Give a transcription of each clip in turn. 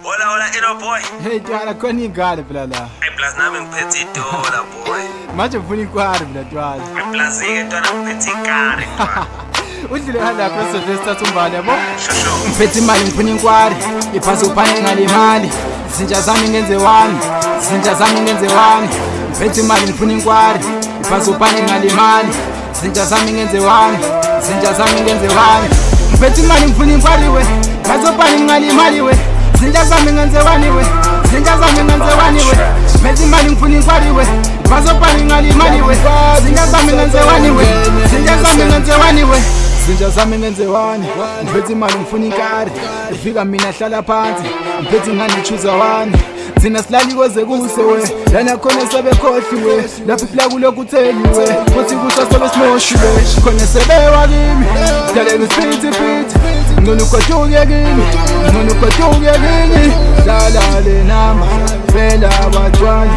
Hola, hola, Ino boy. Hey, twala khona ingane phela la. Hey, plus nami ngiphethe idola boy. Manje ufuna inkwari phela twala. Plus ke ntwana ngiphethe inkari. Udlile lapha eSylvester Tumbane yabo. Shosho. Ngiphethe imali ngifuna inkwari. Iphasi uphane ngalimali. Izinja zami ngenze wani. Izinja zami ngenze wani. Ngiphethe imali ngifuna inkwari. Iphasi uphane ngalimali. Izinja zami ngenze wani. Izinja zami ngenze wani. Ngiphethe imali ngifuna inkwari we. Bazopane ngalimali we. Izinja zami ngenze wani we. Izinja zami ngenze wani we. Ngiphethe imali ngifuna inkwari we. Bazopane ngalimali we. Izinja zami ngenze wani we. Izinja zami ngenze wani we. Izinja zami ngenze wani. Ngiphethe imali ngifuna inkari. Ifika mina hlala phansi. Ngiphethe ingane ichuza wani. Thina silali koze kuse we. Lana khona sebekhohliwe. Lapho phela kulokutheliwe. Futhi kusasobe simoshiwe. Khona sebewa kimi. Dalela isiphithiphithi. Ngcono ugoduke kimi. Ngcono ugoduke kimi. Dlala le namba. Phela abatshwali.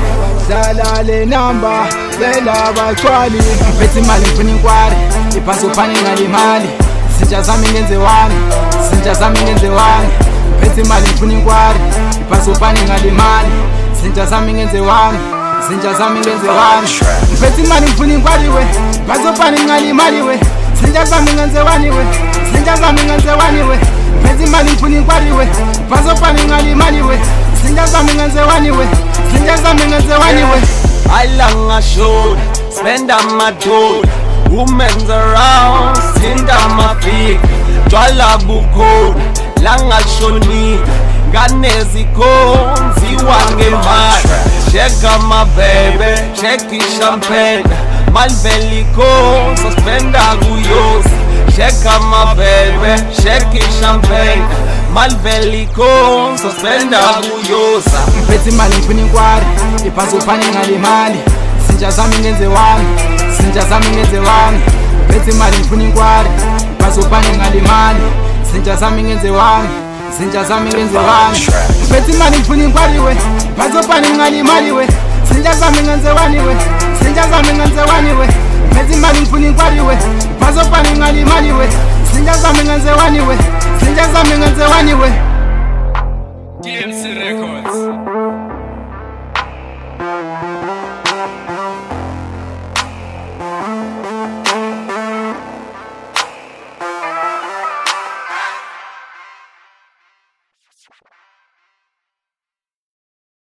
Dlala le namba. Phela abatshwali. Ngiphethe imali ngifuna inkwari. Iphasi uphane ngalimali. Izinja zami ngenze wani. Izinja zami ngenze wani. Ngiphethe imali ngifuna inkwari. Iphasi uphane ngalimali. Izinja zami ngenze wani. Izinja zami ngenze wani. Ngiphethe imali ngifuna inkwari we. Iphasi uphane ngalimali we. Izinja zami ngenze wani we. Izinja zami ngenze wani we. Ngiphethe imali ngifuna inkwari we. Iphasi uphane ngalimali we. Izinja zami ngenze wani we. Izinja zami ngenze wani we. Alanga show, spend on my dough. Women's around, send on my feet. Twala bukhona, langa shoni. Ganezi konzi wange mali. Check on my baby, check the champagne. Malveli kon, suspenda guyos. Check on my baby, check the champagne. Malveli kon, suspenda guyosa. Ngiphethe imali ngifuna inkwari. Iphasi uphane ngalimali. Izinja zami ngenze wani. Izinja zami ngenze wani. Ngiphethe imali ngifuna inkwari. Iphasi uphane ngalimali. Izinja zami ngenze wani. Izinja zami ngenze wani. Ngiphethe imali ngifuna inkwari we. Iphasi uphane ngalimali we. Izinja zami ngenze wani we. Izinja zami ngenze wani we. Ngiphethe imali ngifuna inkwari we. Iphasi uphane ngalimali we. Izinja zami ngenze wani we. Izinja zami ngenze wani we. DMC Records.